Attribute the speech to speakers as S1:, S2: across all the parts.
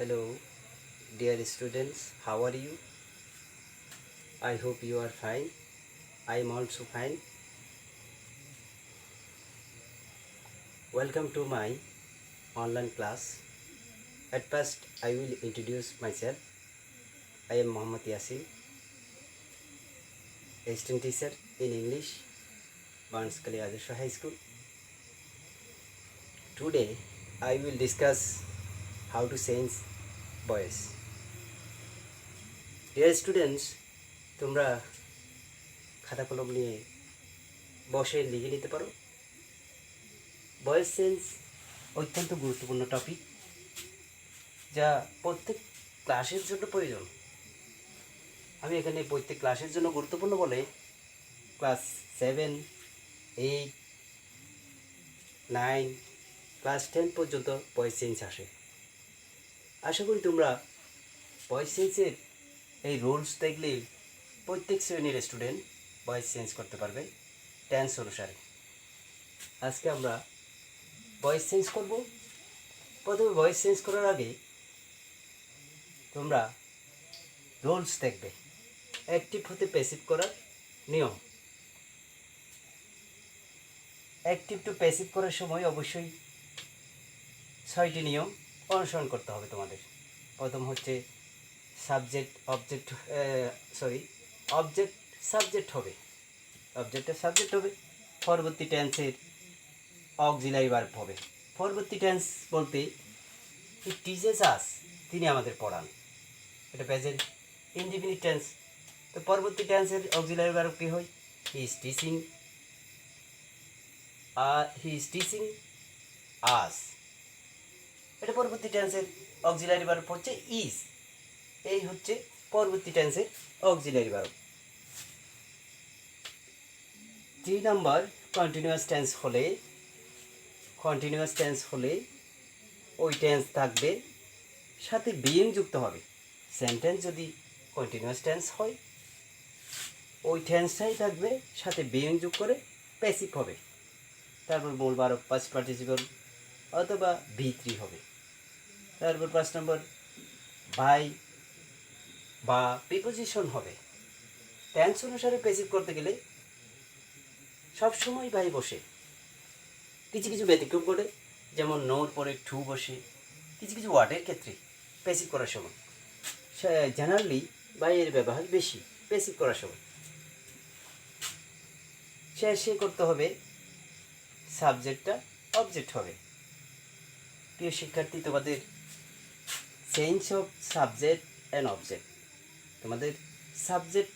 S1: Hello, dear students, how are you? I hope you are fine. I am also fine. Welcome to my online class. At first, I will introduce myself. I am Mohammad Yasin, assistant teacher in English, Banskali Adarsh High School. Today, I will discuss how to change voice. Dear students, তোমরা খাতা কলম নিয়ে বসে লিখে নিতে পারো। Voice change অত্যন্ত গুরুত্বপূর্ণ টপিক, যা প্রত্যেক ক্লাসের জন্য প্রয়োজন। আমি এখানে প্রত্যেক ক্লাসের জন্য গুরুত্বপূর্ণ বলে ক্লাস 7, 8, 9, ক্লাস 10 পর্যন্ত ভয়েস চেঞ্জ আসে। আশা করি তোমরা ভয়েস চেঞ্জের এই রুলস দেখলে প্রত্যেক শ্রেণীর স্টুডেন্ট ভয়েস চেঞ্জ করতে পারবে টেন্স অনুসারে। আজকে আমরা ভয়েস চেঞ্জ করব। প্রথমে ভয়েস চেঞ্জ করার আগে তোমরা রুলস দেখবে। অ্যাক্টিভ হতে প্যাসিভ করার নিয়ম। অ্যাক্টিভ টু প্যাসিভ করার সময় অবশ্যই 6টি নিয়ম অনুসরণ করতে হবে তোমাদের। প্রথম হচ্ছে অবজেক্ট সাবজেক্ট হবে। অবজেক্টের সাবজেক্ট হবে। পরবর্তী টেন্সের অক্সিলারি ভার্ব হবে। পরবর্তী টেন্স বলতে হি টিচেস আস, তিনি আমাদের পড়ান, এটা প্রেজেন্ট ইনডিফিনিট টেন্স। তো পরবর্তী টেন্সের অক্সিলারি ভার্ব কী হয়? হি ইজ টিচিং আস, এটা পরবর্তী টেন্সের অক্সিলারি ভার্ব হচ্ছে ইজ। এই হচ্ছে পরবর্তী টেন্সের auxiliary verb. 3 number continuous tense হলে ওই টেন্স থাকবে, সাথে বিইং যুক্ত হবে। সেন্টেন্স যদি কন্টিনিউয়াস টেন্স হয়, ওই টেন্সটাই থাকবে, সাথে বিইং যোগ করে প্যাসিভ হবে। তারপর মূল ভার্ব পাস্ট পার্টিসিপল অথবা V3 হবে। তারপর 5 নম্বর বাই বা প্রিপোজিশন হবে। টেন্স অনুসারে প্যাসিভ করতে গেলে সবসময় বাই বসে, কিছু কিছু ব্যতিক্রম করে, যেমন নোর পরে টু বসে কিছু কিছু ওয়ার্ডের ক্ষেত্রে প্যাসিভ করার সময়। জেনারেলি বাইয়ের ব্যবহার বেশি প্যাসিভ করার সময়। শেষে করতে হবে সাবজেক্টটা অবজেক্ট হবে। প্রিয় শিক্ষার্থী, তোমাদের change of subject and object, তোমাদের সাবজেক্ট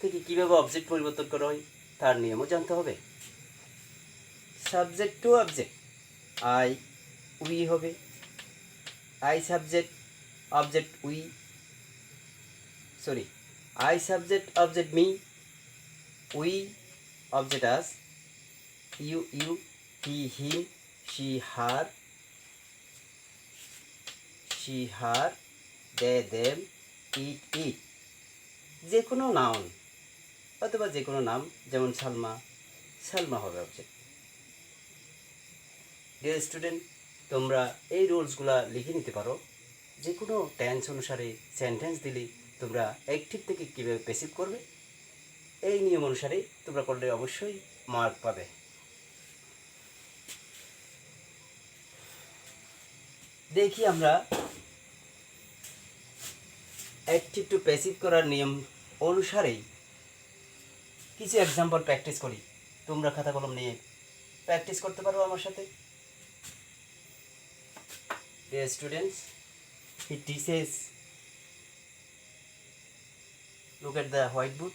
S1: থেকে কীভাবে অবজেক্ট পরিবর্তন করা হয় তার নিয়মও জানতে হবে। সাবজেক্ট টু অবজেক্ট উই হবে। Subject object object me, we object us, you he him, she her, they them, it. যে কোনো নাউন অথবা যে কোনো নাম, যেমন সালমা হবে অবজেক্ট। ডিয়ার স্টুডেন্ট, তোমরা এই রুলসগুলো লিখে নিতে পারো। যে কোনো টেন্স অনুসারে সেন্টেন্স দিলে তোমরা অ্যাক্টিভ থেকে কীভাবে প্যাসিভ করবে, এই নিয়ম অনুসারে তোমরা করলে অবশ্যই মার্ক পাবে। দেখি আমরা অ্যাক্টিভ টু প্যাসিভ করার নিয়ম অনুসারেই কিছু এক্সাম্পল প্র্যাকটিস করি। তোমরা খাতা কলম নিয়ে প্র্যাকটিস করতে পারো আমার সাথে। Dear students, he teaches. Look at the whiteboard.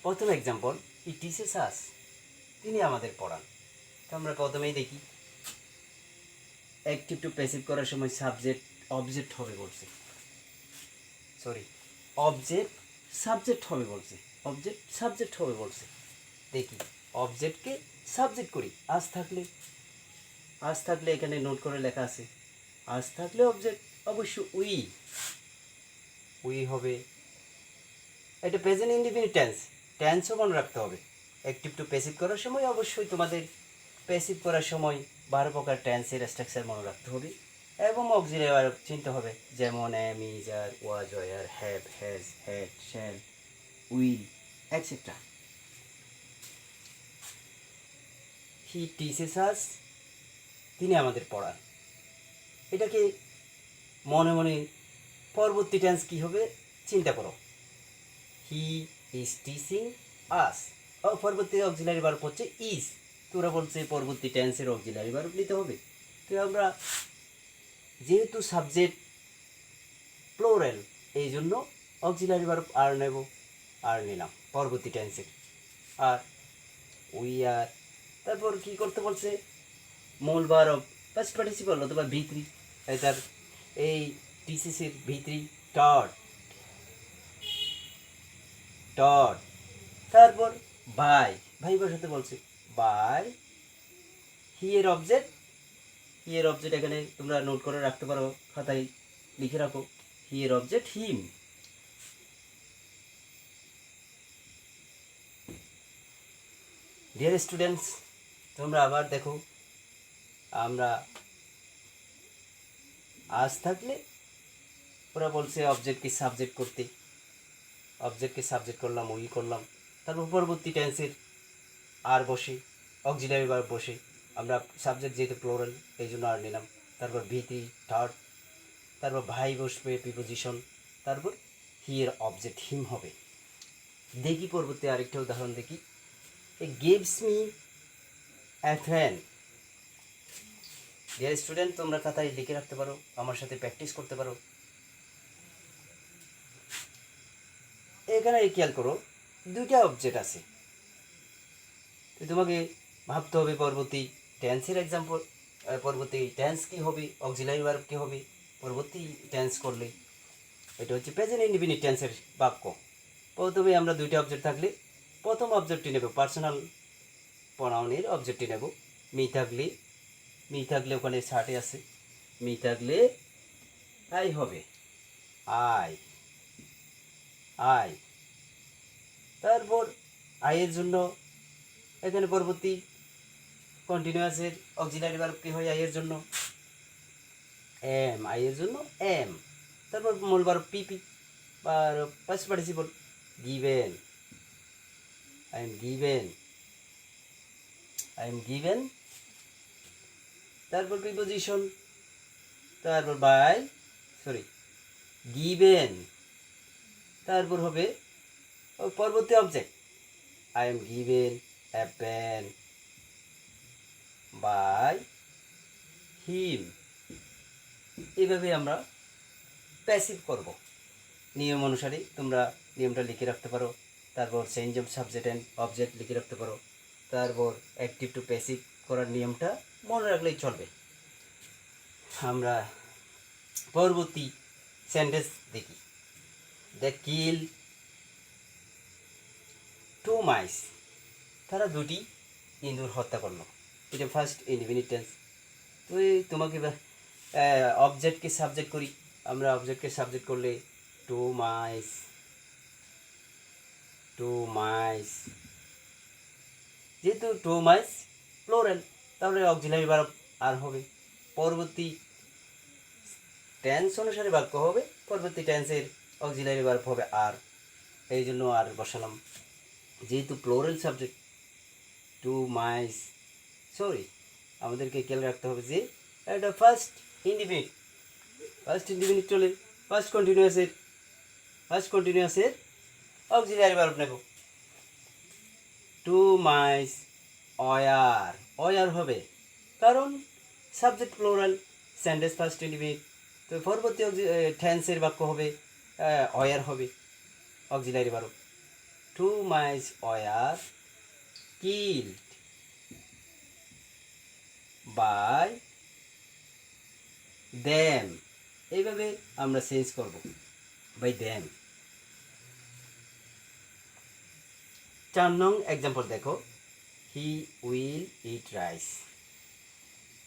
S1: প্রথম এক্সাম্পল, হি টিচেস আস, তিনি আমাদের পড়ান। তো আমরা প্রথমেই দেখি অ্যাক্টিভ টু প্যাসিভ করার সময় অবজেক্ট হবে বলছে। দেখি অবজেক্টকে সাবজেক্ট করি। আজ থাকলে এখানে নোট করে লেখা আছে, আজ থাকলে অবজেক্ট অবশ্য উই হবে। এটা প্রেজেন্ট ইনডিফিনিট টেন্সও মনে রাখতে হবে। অ্যাক্টিভ টু প্যাসিভ করার সময় অবশ্যই তোমাদের প্যাসিভ করার সময় 12 প্রকার টেন্সের স্ট্রাকচার মনে রাখতে হবে এবং অক্সিলারি ভার্ব চিনতে হবে, যেমন am, is, are, was, were, have, has, had, shall, will, etcetera. He teaches us, তিনি আমাদের পড়ান। এটাকে মনে মনে পরবর্তী টেন্স কী হবে চিন্তা করো। হি ইজ টিচিং আস, পরবর্তী অক্সিলারি ভার্ব হচ্ছে ইজ। তোরা বলছে পরবর্তী টেন্সের অক্সিলারি ভার্ব নিতে হবে। তো আমরা যেহেতু সাবজেক্ট প্লোরাল, এই জন্য অক্সিলারি ভার্ব আর নেব, আর নিলাম পরবর্তী টেন্সের। আর উই আর, তারপর কি করতে বলছে, মূল ভার্ব ফার্স্ট পার্টিসিপল অথবা ভি3, তার এই টিসিসির ভি3 টট টট। তারপর বাই, ভাই বসাতে বলছে বাই হি এর অবজেক্ট, হি এর অবজেক্ট এখানে তোমরা নোট করে রাখতে পারো, খাতায় লিখে রাখো। হি এর অবজেক্ট হিম। ডিয়ার স্টুডেন্টস, তোমরা আবার দেখো, আমরা আজ থাকলে ওরা বলছে অবজেক্টকে সাবজেক্ট করতে, অবজেক্টকে সাবজেক্ট করলাম, উই করলাম, তারপর পরবর্তী টেন্সের আর বসে, অক্সিলারি ভার্ব বসে, আমরা সাবজেক্ট যেহেতু প্লোরাল এই জন্য আর নিলাম। তারপর ভি3 থার্ড, তারপর ভাই বসবে প্রিপোজিশন, তারপর হি এর অবজেক্ট হিম হবে। দেখি পরবর্তী আরেকটা উদাহরণ দেখি। A gives me a fan. Dear student, তোমরা খাতায় লিখে রাখতে পারো, আমার সাথে প্র্যাকটিস করতে পারো। এখানে খেয়াল করো, দুইটা অবজেক্ট আছে, তো তোমাকে ভাবতে হবে পরবর্তী টেন্সের এক্সাম্পল, পরবর্তী টেন্স কী হবে, অক্সিলারি ভার্ব কী হবে পরবর্তী টেন্স করলে। এটা হচ্ছে প্রেজেন্ট ইনডিফিনিট টেন্সের বাক্য। প্রথমে আমরা দুইটা অবজেক্ট থাকলে প্রথম অবজেক্টটি নেব, পার্সোনাল প্রনাউনের অবজেক্টটি নেব। মি থাকলে, মি থাকলে ওখানে শার্টে আছে, মি থাকলে আই হবে, আই আই। তারপর আইয়ের জন্য এখানে পরবর্তী কন্টিনিউয়াসের অক্সিলারি ভার্ব কী হয় আইয়ের জন্য, এম, আইয়ের জন্য এম। তারপর মূল ভার্ব পিপি বা past participle, given, I am given, I am given. তারপর প্রিপোজিশন, তারপর বাই, সরি গিভেন, তারপর হবে পরবর্তী object, I am given a pen by him. এইভাবে আমরা প্যাসিভ করব। নিয়ম অনুসারে তোমরা নিয়মটা লিখে রাখতে পারো। তারপর change of subject and object লিখে রাখতে পারো। তারপর অ্যাক্টিভ টু প্যাসিভ করার নিয়মটা মনে রাখলেই চলবে। আমরা পরবর্তী সেন্টেন্স দেখি। দ্য কিল 2 মাইস, তারা দুটি ইঁদুর হত্যা করলো। এটা ফার্স্ট ইনডিফিনিট টেন্স। তো তোমাকে অবজেক্টকে সাবজেক্ট করি, আমরা অবজেক্টকে সাবজেক্ট করলে 2 মাইস, 2 মাইস, যেহেতু 2 মাইস প্লোরাল, তাহলে অক্সিলারি ভার্ব আর হবে। পরবর্তী টেন্স অনুসারে বাক্য হবে, পরবর্তী টেন্সের অক্সিলারি ভার্ব হবে আর, এই জন্য আর বসালাম। যেহেতু প্লোরাল সাবজেক্ট 2 মাইস, সরি আমাদেরকে খেয়াল রাখতে হবে যে এটা ফার্স্ট ইনডিফিনিট, ফার্স্ট ইনডিফিনিট চলে ফার্স্ট কন্টিনিউয়াসের অক্সিলারি ভার্ব নেব। 2 মাইস অয়ার, অয়ার হবে কারণ subject plural, sentence first indefinite, তো পরবর্তী টেন্সের বাক্য হবে অয়ার হবে auxiliary verb. 2 mice were killed by them, এইভাবে আমরা চেঞ্জ করব, বাই দ্যাম। 4 নং এক্সাম্পল দেখো, হি উইল ইট রাইস।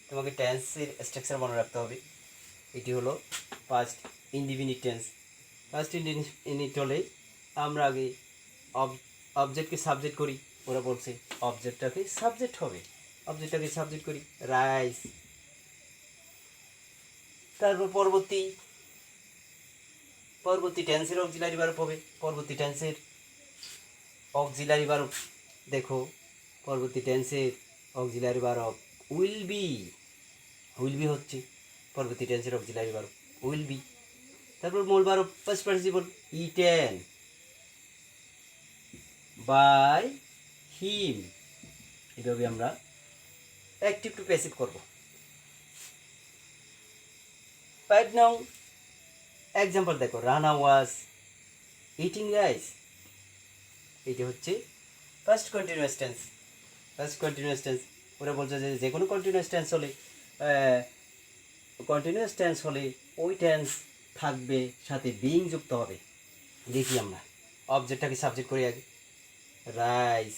S1: তোমাকে টেন্সের স্ট্রাকচার মনে রাখতে হবে। এটি হলো first indefinite tense. First indefinite হলে আমরা আগে অবজেক্টকে সাবজেক্ট করি, ওরা বলছে অবজেক্টটাকে সাবজেক্ট হবে, অবজেক্টটাকে সাবজেক্ট করি রাইস। তারপর পরবর্তী টেন্সের অক্সিলারি ভার্ব হবে। পরবর্তী টেন্সের অক্সিলারি ভার্ব দেখো, পরবর্তী টেন্সের অক্সিলারি ভার্ব উইল বি হচ্ছে পরবর্তী টেন্সের অক্সিলারি ভার্ব উইল বি। তারপর মূল verb past participle eaten by him. এভাবে আমরা অ্যাক্টিভ টু প্যাসিভ করব। রাইট নাও এক্সাম্পল দেখো, রানা ওয়াজ ইটিং রাইস। এটা হচ্ছে first continuous tense. First continuous tense ওরা বলছে যে কোনো কন্টিনিউয়াস টেন্স হলে ওই টেন্স থাকবে, সাথে বিইং যুক্ত হবে। দেখি আমরা অবজেক্টটাকে সাবজেক্ট করি আগে, রাইস।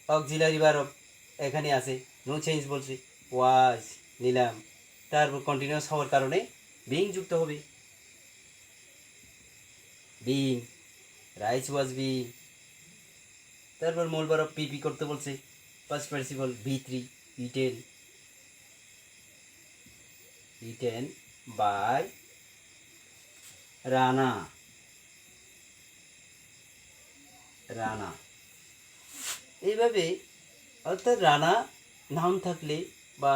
S1: অক্সিলারি ভার্ব এখানে আছে, নো চেঞ্জ বলছে, ওয়াজ নিলাম। তারপর কন্টিনিউয়াস হওয়ার কারণে বিইং যুক্ত হবে, বিইং, রাইস ওয়াজ বিইং। তারপর মূল ভার্ব পিপি করতে বলছে, ফার্স্ট পার্টিসিপল ভি3 ইটেন বাই রানা। এইভাবে অর্থাৎ রানা নাম থাকলে বা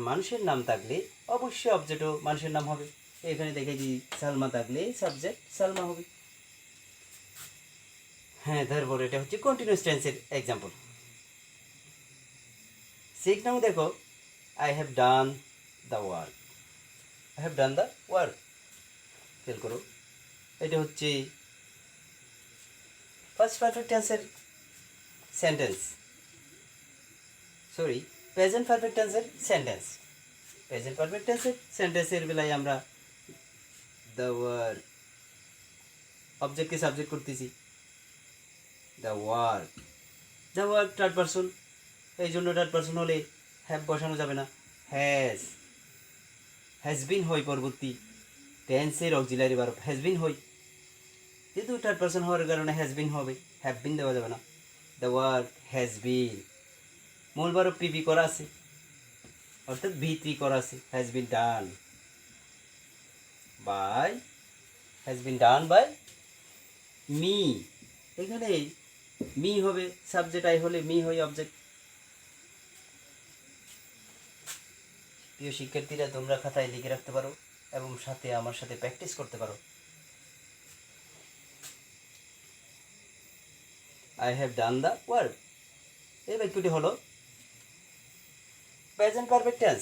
S1: মানুষের নাম থাকলে অবশ্যই অবজেক্টও মানুষের নাম হবে। এখানে দেখে দিই সালমা থাকলে সাবজেক্ট সালমা হবে। হ্যাঁ, তারপর এটা হচ্ছে কন্টিনিউয়াস টেন্সের এক্সাম্পল। সিক্স নাও দেখো, I have done the work. খেয়াল করো, এটা হচ্ছে ফার্স্ট পারফেক্ট টেন্সের প্রেজেন্ট পারফেক্ট টেন্সের সেন্টেন্স। প্রেজেন্ট পারফেক্ট টেন্সের সেন্টেন্সের বেলায় আমরা দ্য ওয়ার্ক অবজেক্টকে সাবজেক্ট করতেছি, দ্য ওয়ার্ক থার্ড পারসন, এই জন্য থার্ড পারসন হলে হ্যাভ বসানো যাবে না, হ্যাজ বিন হয় পরবর্তী টেন্সের অক্সিলারি ভার্ব হ্যাজ বিন হয়, যেহেতু থার্ড পারসন হওয়ার কারণে হ্যাজ বিন হবে, হ্যাভ বিন দেওয়া যাবে না। দ্য ওয়ার্ক হ্যাজ বিন, মূল ভার্ব পিপি করা আছে অর্থাৎ ভি3 করা আছে, has been done by me. এখানে মি হবে সাবজেক্ট, আই হলে মি হয় অবজেক্ট। প্রিয় শিক্ষার্থীরা, তোমরা খাতায় লিখে রাখতে পারো এবং সাথে আমার সাথে প্র্যাকটিস করতে পারো। I have done the work, এই বাক্যটি হলো প্রেজেন্ট পারফেক্ট টেন্স।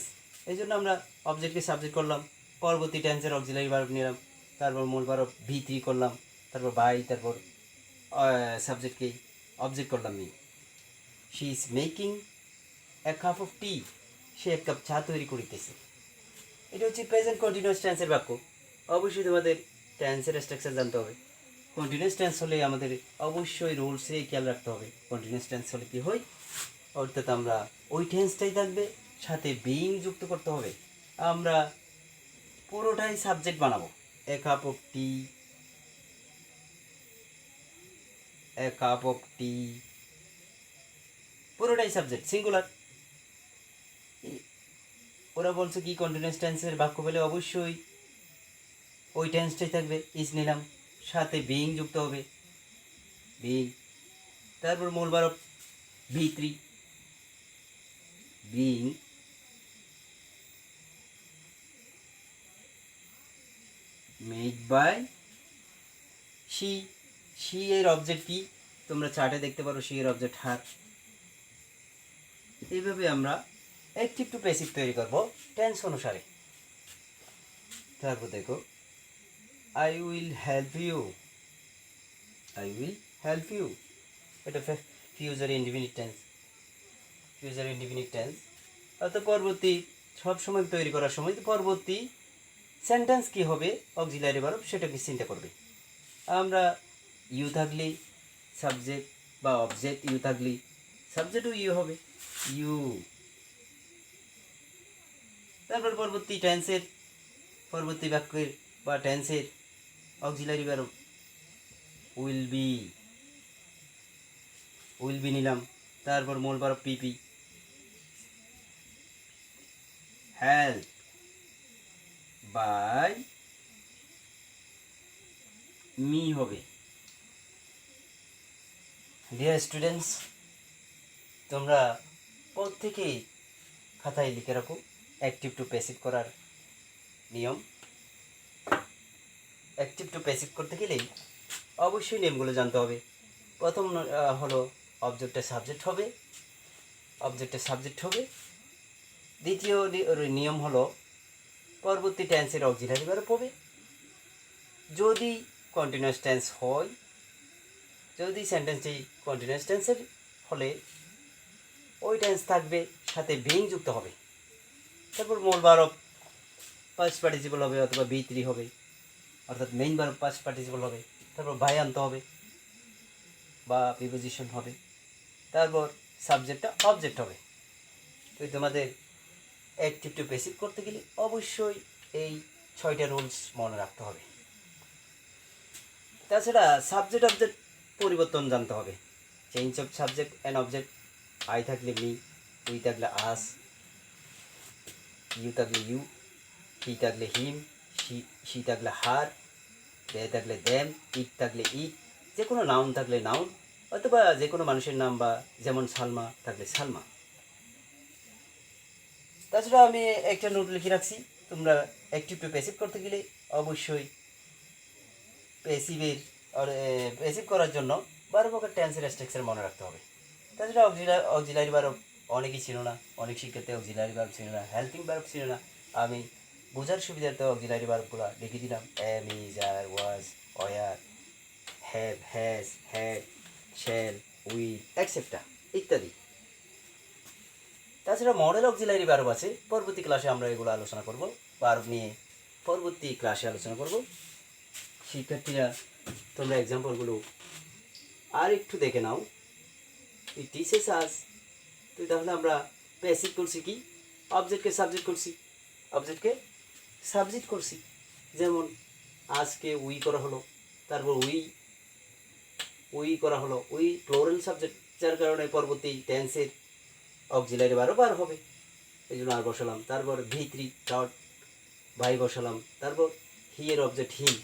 S1: এই জন্য আমরা অবজেক্টকে সাবজেক্ট করলাম, পরবর্তী টেন্সের অক্সিলারি ভার্ব নিলাম, তারপর মূল ভার্ব ভি3 করলাম, তারপর তারপর সাবজেক্টকে অবজেক্ট করলাম me. She is making a cup of tea, সে এক কাপ চা তৈরি করিতেছে। এটা হচ্ছে প্রেজেন্ট কন্টিনিউয়াস টেন্সের বাক্য। অবশ্যই তোমাদের টেন্সের স্ট্রাকচার জানতে হবে। কন্টিনিউয়াস টেন্স হলে আমাদের অবশ্যই রুলসে খেয়াল রাখতে হবে। কন্টিনিউয়াস টেন্স হলে কী হয়, অর্থাৎ আমরা ওই টেন্সটাই থাকবে, সাথে বিইং যুক্ত করতে হবে। আমরা পুরোটাই সাবজেক্ট বানাবো, এ কাপ অফ টি, পুরোটাই সাবজেক্ট সিঙ্গুলার। ওরা বলছে কি কন্টিনিউয়াস টেন্সের বাক্য পেলে অবশ্যই ওই টেন্সটাই থাকবে, ইজ নিলাম, সাথে বিইং যুক্ত হবে, বিইং। তারপর মূল ভার্ব ভি3 বিইং মেড বাই শি এর অবজেক্ট কি তোমরা চার্টে দেখতে পারো, শি এর অবজেক্ট হার। এইভাবে আমরা অ্যাক্টিভ টু প্যাসিভ তৈরি করব টেন্স অনুসারে। তারপর দেখো, আই উইল হেল্প ইউ, এটা ফিউচার ইনডিফিনিট টেন্স। অর্থাৎ পরবর্তী সবসময় তৈরি করার সময় পরবর্তী সেন্টেন্স কি হবে অক্সিলারি ভার্ব সেটাকে চিন্তা করবে। আমরা ইউ থাকলে সাবজেক্ট বা অবজেক্ট, ইউ থাকলে সাবজেক্টও ইউ হবে, ইউ। তারপর পরবর্তী বাক্যের বা টেন্সের অক্সিলারি ভার্ব উইল বি নিলাম, তারপর মূল verb PP, help by me হবে। ডিয়ার স্টুডেন্টস, তোমরা প্রত্যেকেই খাতায় লিখে রাখো অ্যাক্টিভ টু প্যাসিভ করার নিয়ম। অ্যাক্টিভ টু প্যাসিভ করতে গেলেই অবশ্যই নিয়মগুলো জানতে হবে। প্রথম হলো অবজেক্টের সাবজেক্ট হবে, অবজেক্টের সাবজেক্ট হবে। দ্বিতীয় নিয়ম হলো পরবর্তী টেন্সের অক্সিলারি ভার্ব হবে। যদি কন্টিনিউয়াস টেন্স হয়, যদি সেন্টেন্সটি কন্টিনিউয়াস টেন্সের হলে ওই টেন্স থাকবে, সাথে বিং যুক্ত হবে। তারপর মূল ভার্ব পাস্ট পার্টিসিপল হবে অথবা B3 হবে, অর্থাৎ মেইন ভার্ব পাস্ট পার্টিসিপল হবে। তারপর বাই আনতে হবে বা প্রিপোজিশন হবে। তারপর সাবজেক্টটা অবজেক্ট হবে। তো তোমাদের অ্যাক্টিভ টু প্যাসিভ করতে গেলে অবশ্যই এই 6টা রুলস মনে রাখতে হবে। তাছাড়া সাবজেক্ট অবজেক্ট পরিবর্তন জানতে হবে। Change of subject and object, I থাকলে মি, উই থাকলে আস, ইউ থাকলে ইউ, হি থাকলে হিম, শি থাকলে হার, দে থাকলে দেম, ইট থাকলে ইট, যে কোনো নাউন থাকলে নাউন, অথবা যে কোনো মানুষের নাম, বা যেমন সালমা থাকলে সালমা। তাছাড়া আমি একটা নোট লিখে রাখছি, তোমরা অ্যাক্টিভ টু প্যাসিভ করতে গেলে অবশ্যই প্যাসিভ করার জন্য 12 প্রকার টেন্সের স্ট্রাকচার মনে রাখতে হবে। তাছাড়া অক্সিলারি ভার্ব অনেকেই ছিল না, অনেক শিক্ষার্থী অক্সিলারি ভার্ব ছিল না, হেল্পিং ভার্ব ছিল না। আমি বোঝার সুবিধার্থে অক্সিলারি ভার্বগুলো লিখে দিলাম, am, is, are, was, were, have, has, had, shall, will, etcetera ইত্যাদি। তাছাড়া মডেল অক্সিলারি ভার্ব আছে, পরবর্তী ক্লাসে আমরা এগুলো আলোচনা করব। ভার্ব নিয়ে পরবর্তী ক্লাসে আলোচনা করব। শিক্ষার্থীরা তোমরা এক্সাম্পলগুলো আর একটু দেখে নাও। ইট টিচেস আস, তো তাহলে আমরা প্যাসিভ করছি কি, অবজেক্টকে সাবজেক্ট করছি, অবজেক্টকে সাবজেক্ট করছি। যেমন আজকে উই করা হলো, তারপর উই করা হলো, উই প্লোরাল সাবজেক্ট, যার কারণে পরবর্তী টেন্সের অক্সিলারি ভার্ব আর হবে, এই জন্য আর বসালাম। তারপর V3 ডট ভাই বসালাম। তারপর হি এর অবজেক্ট হিম।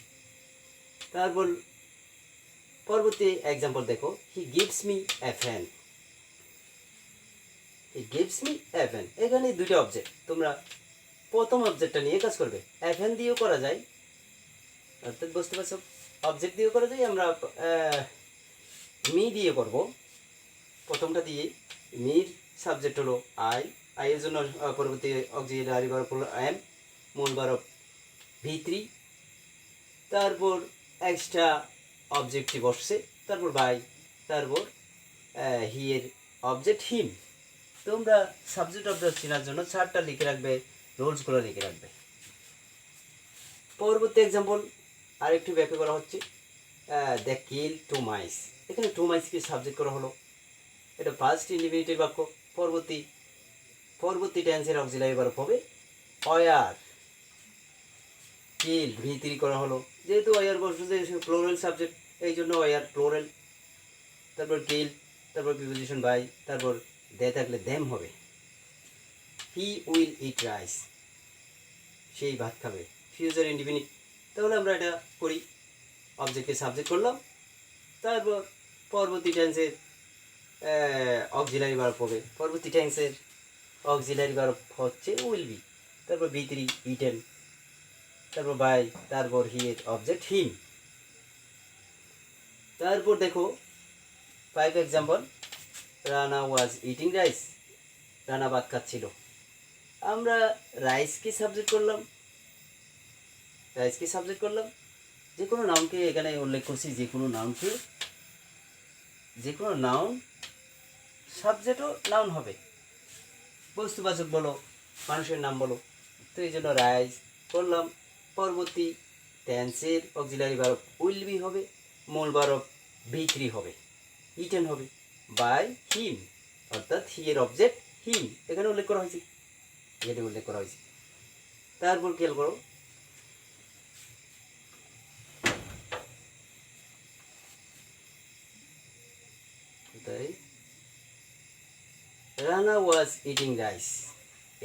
S1: তারপর পরবর্তী এক্সাম্পল দেখো, he gives me a fan, he gives me a fan. এখানে দুইটা অবজেক্ট, তোমরা প্রথম অবজেক্টটা নিয়ে কাজ করবে। এ ফ্যান দিয়েও করা যায়, অর্থাৎ বুঝতে পারছো, অবজেক্ট দিয়েও করা যায়, আমরা মি দিয়ে করব। প্রথমটা দিয়ে মির সাবজেক্ট হলো আই এর জন্য পরবর্তী অক্সিলারি ভার্ব হলো এম, মূল ভার্ব V3, তারপর এক্সট্রা অবজেক্টটি বসছে, তারপর বাই, তারপর হি এর অবজেক্ট হিম। তোমরা সাবজেক্ট অবজেক্ট চেনার জন্য 4টা লিখে রাখবে, রুলসগুলো লিখে রাখবে। পরবর্তী এক্সাম্পল আরেকটু ব্যাখ্যা করা হচ্ছে, দ্য কিল 2 মাইস। এখানে 2 মাইসকে সাবজেক্ট করা হলো, এটা ফার্স্ট ইন্ডিফিনিটিভ বাক্য। পরবর্তী টেন্সের অক্সিলারি ভার্ব হবে ওয়ার। কিল V3 করা হলো, যেহেতু ওয়ার বসছে প্লোরাল সাবজেক্ট, এই জন্য ওয়ার প্লোরাল। তারপর কিল, তারপর প্রিপোজিশন বাই, তারপর দে থাকলে দেম হবে। হি উইল ইট রাইস, সেই ভাত খাবে, ফিউচার ইন্ডিফিনিট। তাহলে আমরা এটা করি, অবজেক্টকে সাবজেক্ট করলাম, তারপর পরবর্তী টেন্সের অক্সিলারি ভার্ব হবে। পরবর্তী টেন্সের অক্সিলারি ভার্ব হচ্ছে উইল বি, তারপর V3 ইটেন, তারপর বাই, তারপর হি এর অবজেক্ট হিম। তারপর দেখো 5 example, Rana was eating rice, Rana ভাত খাচ্ছিল। আমরা রাইসকে সাবজেক্ট করলাম, যে কোনো নাউনকে এখানে উল্লেখ করছি, যে কোনো নাউন সাবজেক্টও নাউন হবে, বস্তুবাচক বলো, মানুষের নাম বলো। তো এই জন্য রাইস করলাম। পরবর্তী টেন্সের অক্সিলারি ভার্ব উইল বি হবে, মূল ভার্ব V3 হবে, ইটেন হবে, বাই হিম, অর্থাৎ হি এর অবজেক্ট হিম এখানে উল্লেখ করা হয়েছে, তারপর খেয়াল করো, তাই রানা ওয়াজ ইটিং রাইস,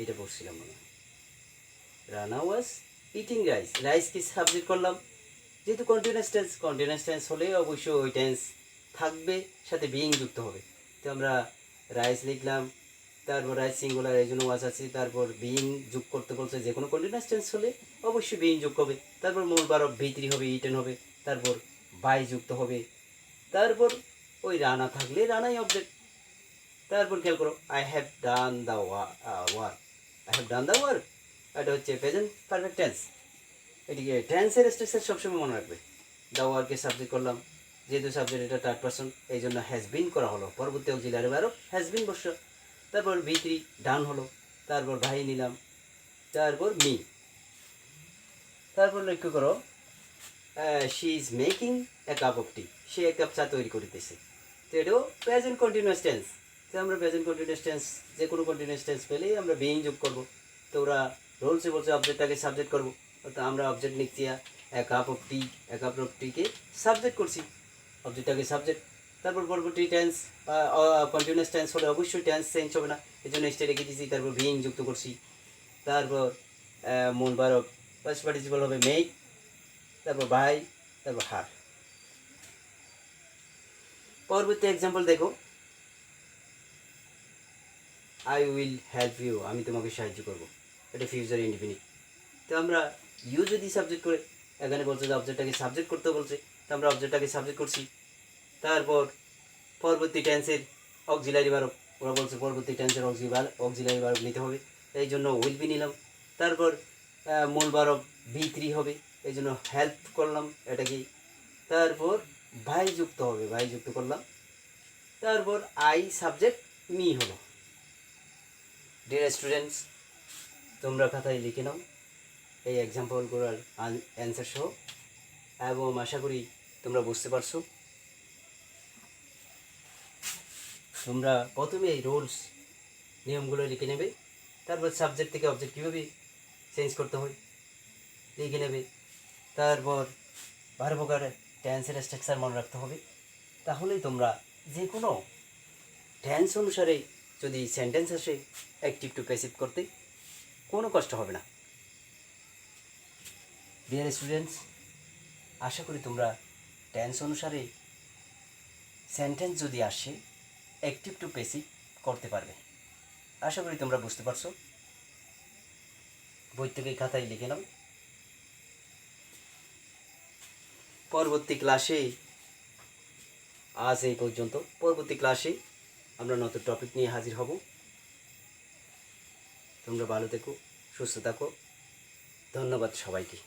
S1: এইটা পড়ছিলাম মনে হয়। Rana was eating rice, rice কি সাবজেক্ট করলাম, যেহেতু কন্টিনিউয়াস টেন্স হলে অবশ্যই ওই টেন্স থাকবে, সাথে বিইং যুক্ত হবে। তো আমরা রাইস লিখলাম, তারপর রাইস সিঙ্গুলার, এই জন্য ওয়াজ আছে, তারপর বিইং যোগ করতে বলছে, যে কোনো কন্টিনিউয়াস টেন্স হলে অবশ্যই বিইং যোগ হবে, তারপর মূল ভার্ব V3 হবে, ইটেন হবে, তারপর বাই যুক্ত হবে, তারপর ওই রানা থাকলে রানাই অবজেক্ট। তারপর খেয়াল করো, I have done the work, I have done the work, এটা হচ্ছে প্রেজেন্ট পারফেক্ট টেন্স। এটিকে টেন্সের স্ট্রাকচার সবসময় মনে রাখবে। দ্য ওয়ার্কে সাবজেক্ট করলাম, যেহেতু সাবজেক্ট এটা থার্ড পারসন, এই জন্য হ্যাজ বিন করা হলো, পরবর্তী অক্সিলারি ভার্ব হ্যাজ বিন বসল, তারপর V3 ডান হলো, তারপর ভাই নিলাম, তারপর মি। তারপর লক্ষ্য করো, she is making a cup of tea, সে এক কাপ চা তৈরি করিতেছে। তো এটাও প্রেজেন্ট কন্টিনিউয়াস টেন্স। তো আমরা প্রেজেন্ট কন্টিনিউয়াস টেন্স, যে কোনো কন্টিনিউয়াস টেন্স পেলেই আমরা বিইং যোগ করবো। তো ওরা রোলসে বলছে অবজেক্টটাকে সাবজেক্ট করবো, তো আমরা অবজেক্ট লিখছি, a cup of tea, a cup of টিকে সাবজেক্ট করছি, অবজেক্টটাকে সাবজেক্ট। তারপর পরবর্তী টেন্স কন্টিনিউয়াস টেন্স হলে অবশ্যই টেন্স চেঞ্জ হবে না, এই জন্য স্টে রেখে দিয়েছি, তারপর বিইং যুক্ত করছি। তারপর মূল ভার্ব ফার্স্ট পার্টিসিপল হবে মেক, তারপর বাই, তারপর হার। পরবর্তী এক্সাম্পল দেখো, আই উইল হেল্প ইউ, আমি তোমাকে সাহায্য করবো, এটা ফিউচার ইনডিফিনিট। তো আমরা ইউ যদি সাবজেক্ট করে, এখানে বলছে যে অবজেক্টটাকে সাবজেক্ট করতে বলছে, তো আমরা অবজেক্টটাকে সাবজেক্ট করছি। তারপর পরবর্তী টেন্সের অক্সিলারি ভার্ব, ওরা বলছে পরবর্তী টেন্সের অক্সিলারি ভার্ব নিতে হবে, এই জন্য উইল বি নিলাম। তারপর মূল ভার্ব V3 হবে, এই জন্য হেল্প করলাম, এটা কি। তারপর ভাই যুক্ত হবে, ভাই যুক্ত করলাম, তারপর আই সাবজেক্ট মি হলো। ডিয়ার স্টুডেন্টস, তোমরা খাতায় লিখে নাও এই এক্সাম্পলগুলোর অ্যান্সার সহ, এবং আশা করি তোমরা বুঝতে পারছো। তোমরা প্রথমে এই রুলস নিয়মগুলো লিখে নেবে, তারপর সাবজেক্ট থেকে অবজেক্ট কীভাবে চেঞ্জ করতে হয় লিখে নেবে, তারপর ভার্ব প্রকারে টেন্সের স্ট্রাকচার মনে রাখতে হবে। তাহলেই তোমরা যে কোনো টেন্স অনুসারে যদি সেন্টেন্স আসে অ্যাক্টিভ টু প্যাসিভ করতে কোনো কষ্ট হবে না। ডিয়ার স্টুডেন্টস, আশা করি তোমরা টেন্স অনুসারে সেন্টেন্স যদি আসে অ্যাক্টিভ টু প্যাসিভ করতে পারবে। আশা করি তোমরা বুঝতে পারছো। বই থেকে খাতায় লিখে নাও। পরবর্তী ক্লাসে আজ এই পর্যন্ত। পরবর্তী ক্লাসে আমরা নতুন টপিক নিয়ে হাজির হব। তোমরা ভালো থেকো, সুস্থ থাকো। ধন্যবাদ সবাইকে।